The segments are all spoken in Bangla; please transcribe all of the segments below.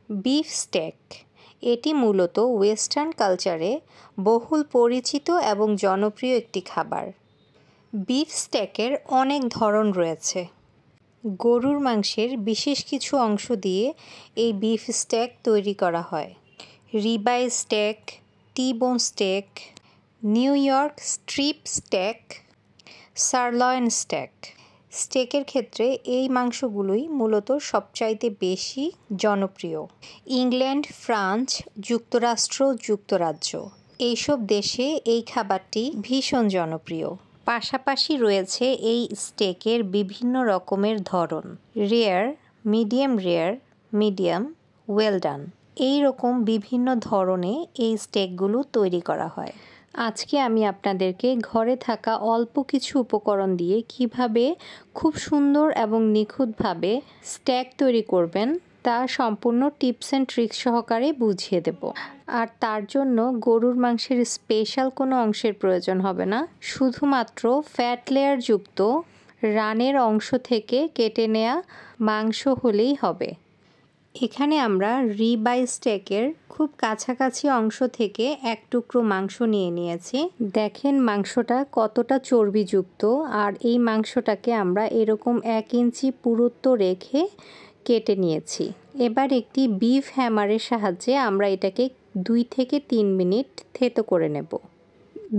বিফ স্টেক এটি মূলত ওয়েস্টার্ন কালচারে বহুল পরিচিত এবং জনপ্রিয় একটি খাবার। বিফ স্টেকের অনেক ধরন রয়েছে। গরুর মাংসের বিশেষ কিছু অংশ দিয়ে এই বিফ স্টেক তৈরি করা হয়। Ribeye steak, T-bone steak, New York strip steak, sirloin steak. স্টেকের ক্ষেত্রে এই মাংসগুলোই মূলত সবচাইতে বেশি জনপ্রিয়। ইংল্যান্ড, ফ্রান্স, যুক্তরাষ্ট্র, যুক্তরাজ্য এইসব দেশে এই খাবারটি ভীষণ জনপ্রিয়। পাশাপাশি রয়েছে এই স্টেকের বিভিন্ন রকমের ধরন: রেয়ার, মিডিয়াম, ওয়েল ডান। এই রকম বিভিন্ন ধরনে এই স্টেকগুলো তৈরি করা হয়। আজকে আমি আপনাদেরকে ঘরে থাকা অল্প কিছু উপকরণ দিয়ে কিভাবে খুব সুন্দর এবং নিখুঁতভাবে স্টেক তৈরি করবেন তা সম্পূর্ণ টিপস অ্যান্ড ট্রিক্স সহকারে বুঝিয়ে দেব। আর তার জন্য গরুর মাংসের স্পেশাল কোনো অংশের প্রয়োজন হবে না, শুধুমাত্র ফ্যাট লেয়ার যুক্ত রানের অংশ থেকে কেটে নেওয়া মাংস হলেই হবে। এখানে আমরা রিবাই স্টেকের খুব কাছাকাছি অংশ থেকে এক টুকরো মাংস নিয়ে নিয়েছি। দেখেন মাংসটা কতটা চর্বিযুক্ত, আর এই মাংসটাকে আমরা এরকম 1 ইঞ্চি পুরুত্ব রেখে কেটে নিয়েছি। এবার একটি বিফ হ্যামারের সাহায্যে আমরা এটাকে 2 থেকে 3 মিনিট থেতো করে নেব।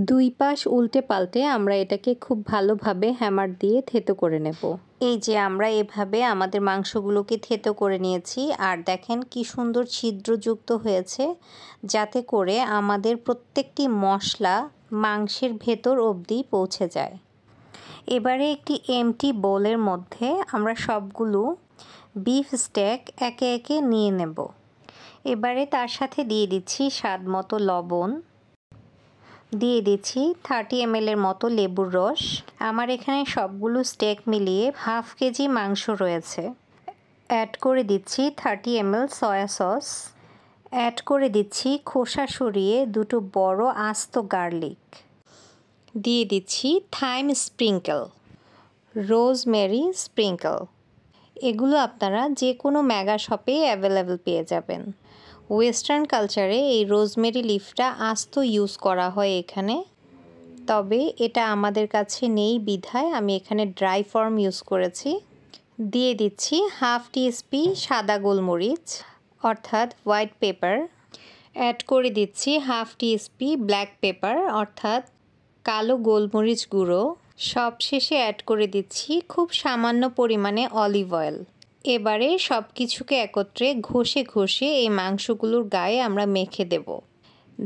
2 পাশ উল্টে পাল্টে আমরা এটাকে খুব ভালোভাবে হ্যামার দিয়ে থেতো করে নেব। এই যে আমরা এভাবে আমাদের মাংসগুলোকে থেতো করে নিয়েছি, আর দেখেন কি সুন্দর ছিদ্রযুক্ত হয়েছে, যাতে করে আমাদের প্রত্যেকটি মশলা মাংসের ভেতর অবধি পৌঁছে যায়। এবারে একটি এমটি বোলের মধ্যে আমরা সবগুলো বিফ স্টেক একে একে নিয়ে নেব। এবারে তার সাথে দিয়ে দিচ্ছি স্বাদ মতো লবণ, দিয়ে দিচ্ছি 30 ml এর মতো লেবুর রস। আমার এখানে সবগুলো স্টেক মিলিয়ে হাফ কেজি মাংস রয়েছে। অ্যাড করে দিচ্ছি 30 ml সয়া সস। অ্যাড করে দিচ্ছি খোসা সরিয়ে 2টো বড় আস্ত গার্লিক। দিয়ে দিচ্ছি থাইম স্প্রিঙ্কেল, রোজমেরি স্প্রিঙ্কেল। এগুলো আপনারা যে কোনো মেগা শপে অ্যাভেলেবেল পেয়ে যাবেন। ওয়েস্টার্ন কালচারে এই রোজমেরি লিফটা আস্ত ইউজ করা হয় এখানে, তবে এটা আমাদের কাছে নেই বিধায় আমি এখানে ড্রাই ফর্ম ইউজ করেছি। দিয়ে দিচ্ছি হাফ টিস্পুন সাদা গোলমরিচ অর্থাৎ হোয়াইট পেপার। অ্যাড করে দিচ্ছি হাফ টিস্পুন ব্ল্যাক পেপার অর্থাৎ কালো গোলমরিচ গুঁড়ো। সবশেষে অ্যাড করে দিচ্ছি খুব সামান্য পরিমাণে অলিভ অয়েল। এবারে সব কিছুকে একত্রে ঘষে ঘষে এই মাংসগুলোর গায়ে আমরা মেখে দেব,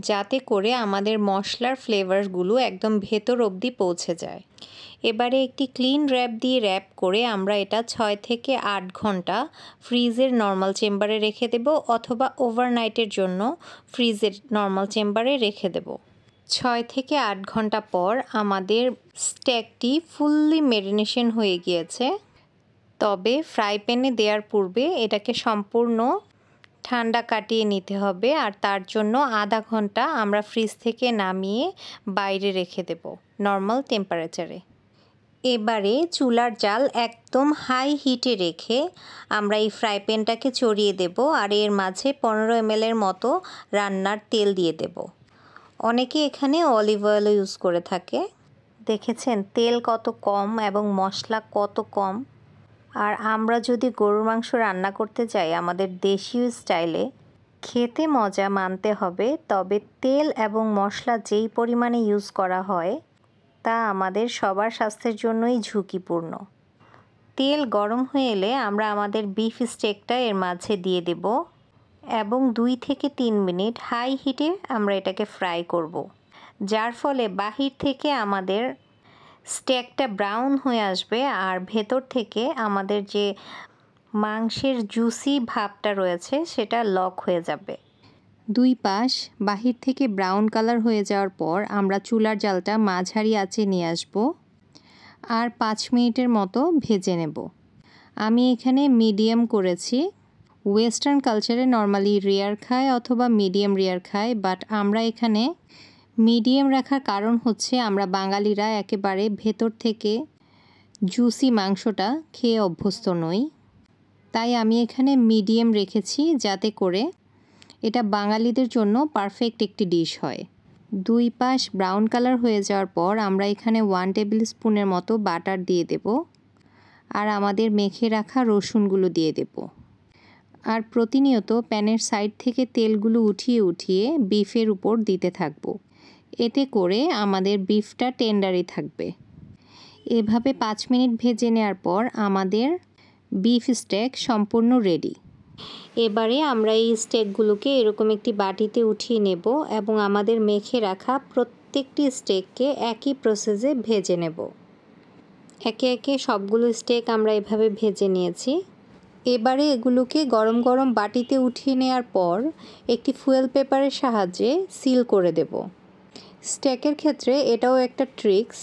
যাতে করে আমাদের মশলার ফ্লেভারগুলো একদম ভেতর অবধি পৌঁছে যায়। এবারে একটি ক্লিন র্যাপ দিয়ে র্যাপ করে আমরা এটা 6 থেকে 8 ঘন্টা ফ্রিজের নর্মাল চেম্বারে রেখে দেব, অথবা ওভারনাইটের জন্য ফ্রিজের নর্মাল চেম্বারে রেখে দেব। 6 থেকে 8 ঘন্টা পর আমাদের স্টেকটি ফুললি ম্যারিনেশন হয়ে গিয়েছে। তবে ফ্রাই প্যানে দেওয়ার পূর্বে এটাকে সম্পূর্ণ ঠান্ডা কাটিয়ে নিতে হবে, আর তার জন্য আধা ঘন্টা আমরা ফ্রিজ থেকে নামিয়ে বাইরে রেখে দেব নর্মাল টেম্পারেচারে। এবারে চুলার জাল একদম হাই হিটে রেখে আমরা এই ফ্রাই প্যানটাকে চড়িয়ে দেব, আর এর মাঝে 15 ml এর মতো রান্নার তেল দিয়ে দেব। অনেকে এখানে অলিভ অয়েলও ইউজ করে থাকে। দেখেছেন তেল কত কম এবং মশলা কত কম। আর আমরা যদি গরুর মাংস রান্না করতে যাই আমাদের দেশীয় স্টাইলে, খেতে মজা মানতে হবে, তবে তেল এবং মশলা যেই পরিমাণে ইউজ করা হয় তা আমাদের সবার স্বাস্থ্যের জন্যই ঝুঁকিপূর্ণ। তেল গরম হয়ে এলে আমরা আমাদের বিফ স্টেকটা এর মাঝে দিয়ে দেব এবং 2 থেকে 3 মিনিট হাই হিটে আমরা এটাকে ফ্রাই করব, যার ফলে বাহির থেকে আমাদের স্টেকটা ব্রাউন হয়ে আসবে আর ভেতর থেকে আমাদের যে মাংসের জুসি ভাবটা রয়েছে সেটা লক হয়ে যাবে। 2 পাশ বাহির থেকে ব্রাউন কালার হয়ে যাওয়ার পর আমরা চুলার জালটা মাঝারি আঁচে নিয়ে আসব আর 5 মিনিটের মতো ভেজে নেব। আমি এখানে মিডিয়াম করেছি। ওয়েস্টার্ন কালচারে নর্মালি রেয়ার খায় অথবা মিডিয়াম রেয়ার খায়, বাট আমরা এখানে মিডিয়াম রাখার কারণ হচ্ছে আমরা বাঙালিরা একেবারে ভেতর থেকে জুসি মাংসটা খেয়ে অভ্যস্ত নই। তাই আমি এখানে মিডিয়াম রেখেছি, যাতে করে এটা বাঙালিদের জন্য পারফেক্ট একটি ডিশ হয়। 2 পাশ ব্রাউন কালার হয়ে যাওয়ার পর আমরা এখানে 1 টেবিল স্পুনের মতো বাটার দিয়ে দেব, আর আমাদের মেখে রাখা রসুনগুলো দিয়ে দেব। আর প্রতিনিয়ত প্যানের সাইড থেকে তেলগুলো উঠিয়ে উঠিয়ে বিফের উপর দিতে থাকব। এতে করে আমাদের বিফটা টেন্ডারই থাকবে। এভাবে 5 মিনিট ভেজে নেওয়ার পর আমাদের বিফ স্টেক সম্পূর্ণ রেডি। এবারে আমরা এই স্টেকগুলোকে এরকম একটি বাটিতে উঠিয়ে নেব এবং আমাদের মেখে রাখা প্রত্যেকটি স্টেককে একই প্রসেসে ভেজে নেব। একে একে সবগুলো স্টেক আমরা এভাবে ভেজে নিয়েছি। এবারে এগুলোকে গরম গরম বাটিতে উঠিয়ে নেওয়ার পর একটি ফুয়েল পেপারের সাহায্যে সিল করে দেব। স্টেকের ক্ষেত্রে এটাও একটা ট্রিক্স।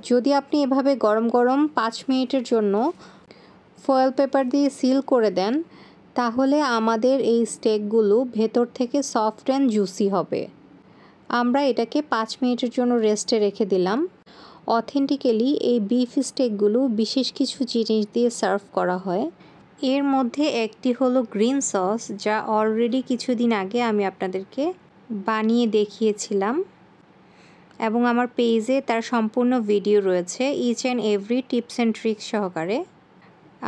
যদি আপনি এভাবে গরম গরম 5 মিনিটের জন্য ফয়েল পেপার দিয়ে সিল করে দেন, তাহলে আমাদের এই স্টেকগুলো ভেতর থেকে সফট অ্যান্ড জুসি হবে। আমরা এটাকে 5 মিনিটের জন্য রেস্টে রেখে দিলাম। অথেন্টিক্যালি এই বিফ স্টেকগুলো বিশেষ কিছু জিনিস দিয়ে সার্ভ করা হয়। এর মধ্যে একটি হলো গ্রিন সস, যা অলরেডি কিছুদিন আগে আমি আপনাদেরকে বানিয়ে দেখিয়েছিলাম এবং আমার পেজে তার সম্পূর্ণ ভিডিও রয়েছে, each and every tips and tricks সহকারে।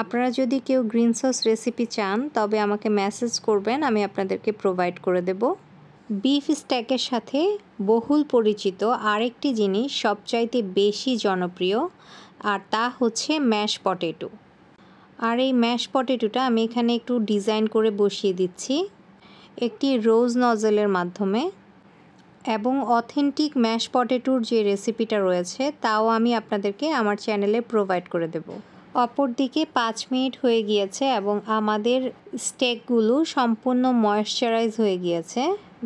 আপনারা যদি কেউ গ্রিন সস রেসিপি চান তবে আমাকে মেসেজ করবেন, আমি আপনাদেরকে প্রোভাইড করে দেব। বিফ স্টেকের সাথে বহুল পরিচিত আরেকটি জিনিস সবচাইতে বেশি জনপ্রিয়, আর তা হচ্ছে ম্যাশ পটেটো। আর এই ম্যাশ পটেটোটা আমি এখানে একটু ডিজাইন করে বসিয়ে দিচ্ছি একটি রোজ নজলের মাধ্যমে। এবং অথেন্টিক ম্যাশ পটেটোর যে রেসিপিটা রয়েছে তাও আমি আপনাদেরকে আমার চ্যানেলে প্রোভাইড করে দেব। অপরদিকে 5 মিনিট হয়ে গিয়েছে এবং আমাদের স্টেকগুলো সম্পূর্ণ ময়েশ্চারাইজ হয়ে গিয়েছে।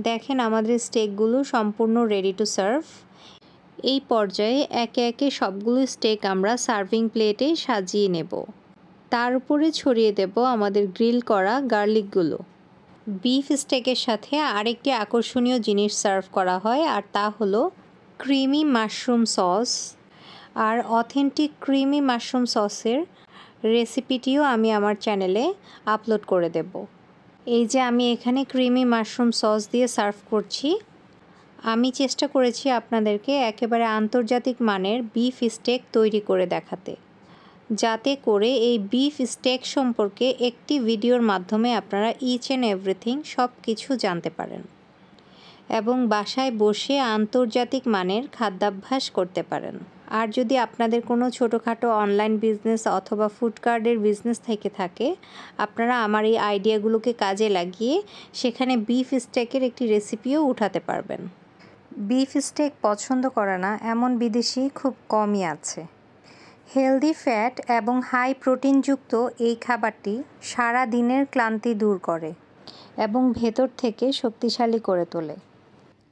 দেখেন আমাদের স্টেকগুলো সম্পূর্ণ রেডি টু সার্ভ। এই পর্যায়ে একে একে সবগুলো স্টেক আমরা সার্ভিং প্লেটে সাজিয়ে নেব। তার উপরে ছড়িয়ে দেব আমাদের গ্রিল করা গার্লিকগুলো। বিফ স্টেকের সাথে আরেকটি আকর্ষণীয় জিনিস সার্ভ করা হয়, আর তা হলো ক্রিমি মাশরুম সস। আর অথেন্টিক ক্রিমি মাশরুম সসের রেসিপিটিও আমি আমার চ্যানেলে আপলোড করে দেব। এই যে আমি এখানে ক্রিমি মাশরুম সস দিয়ে সার্ভ করছি। আমি চেষ্টা করেছি আপনাদেরকে একেবারে আন্তর্জাতিক মানের বিফ স্টেক তৈরি করে দেখাতে, যাতে করে এই বিফ স্টেক সম্পর্কে একটি ভিডিওর মাধ্যমে আপনারা ইচ অ্যান্ড এভরিথিং সব কিছু জানতে পারেন এবং বাসায় বসে আন্তর্জাতিক মানের খাদ্যাভ্যাস করতে পারেন। আর যদি আপনাদের কোনো ছোটোখাটো অনলাইন বিজনেস অথবা ফুড কার্টের বিজনেস থেকে থাকে, আপনারা আমার এই আইডিয়াগুলোকে কাজে লাগিয়ে সেখানে বিফ স্টেকের একটি রেসিপিও উঠাতে পারবেন। বিফ স্টেক পছন্দ করে না এমন বিদেশি খুব কমই আছে। হেলদি ফ্যাট এবং হাই প্রোটিনযুক্ত এই খাবারটি সারা দিনের ক্লান্তি দূর করে এবং ভেতর থেকে শক্তিশালী করে তোলে।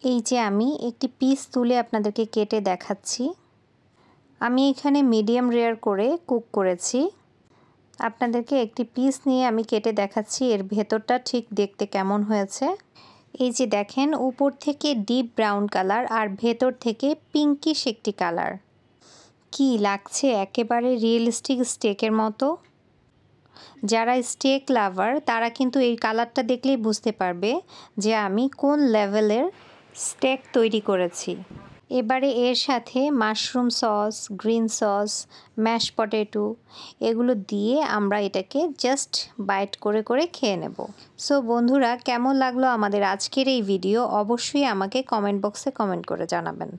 এই যে আমি একটি পিস তুলে আপনাদেরকে কেটে দেখাচ্ছি। আমি এখানে মিডিয়াম রেয়ার করে কুক করেছি। আপনাদেরকে একটি পিস নিয়ে আমি কেটে দেখাচ্ছি এর ভেতরটা ঠিক দেখতে কেমন হয়েছে। এই যে দেখেন, উপর থেকে ডিপ ব্রাউন কালার আর ভেতর থেকে পিঙ্কিশ একটি কালার। কি লাগছে একেবারে রিয়েলিস্টিক স্টেকের মতো। যারা স্টেক লাভার তারা কিন্তু এই কালারটা দেখলেই বুঝতে পারবে যে আমি কোন লেভেলের স্টেক তৈরি করেছি। এবারে এর সাথে mushroom sauce, green sauce, mash potato এগুলো দিয়ে আমরা এটাকে জাস্ট বাইট করে করে খেয়ে নেব। সো বন্ধুরা, কেমন লাগলো আমাদের আজকের এই ভিডিও অবশ্যই আমাকে কমেন্ট বক্সে কমেন্ট করে জানাবেন।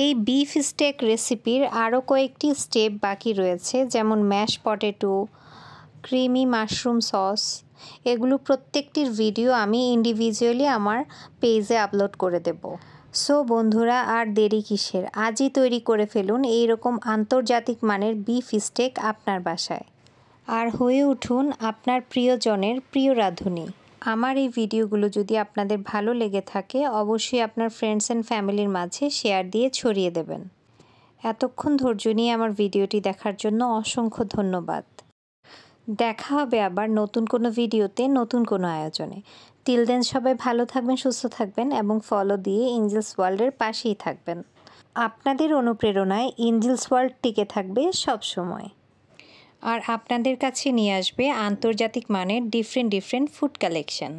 এই বিফ স্টেক রেসিপির আরও কয়েকটি স্টেপ বাকি রয়েছে, যেমন mash potato, creamy mushroom sauce. এগুলো প্রত্যেকটির ভিডিও আমি ইন্ডিভিজুয়ালি আমার পেজে আপলোড করে দেব। সো বন্ধুরা, আর দেরি কিসের, আজই তৈরি করে ফেলুন এইরকম আন্তর্জাতিক মানের বিফ স্টেক আপনার বাসায়, আর হয়ে উঠুন আপনার প্রিয়জনের প্রিয় রাঁধুনি। আমার এই ভিডিওগুলো যদি আপনাদের ভালো লেগে থাকে অবশ্যই আপনার ফ্রেন্ডস অ্যান্ড ফ্যামিলির মাঝে শেয়ার দিয়ে ছড়িয়ে দেবেন। এতক্ষণ ধৈর্য নিয়ে আমার ভিডিওটি দেখার জন্য অসংখ্য ধন্যবাদ। দেখা হবে আবার নতুন কোনো ভিডিওতে, নতুন কোনো আয়োজনে। টিল দেন সবাই ভালো থাকবেন, সুস্থ থাকবেন এবং ফলো দিয়ে এঞ্জেলস ওয়ার্ল্ডের পাশেই থাকবেন। আপনাদের অনুপ্রেরণায় এঞ্জেলস ওয়ার্ল্ড টিকে থাকবে সব সময়। আর আপনাদের কাছে নিয়ে আসবে আন্তর্জাতিক মানের ডিফারেন্ট ফুড কালেকশন।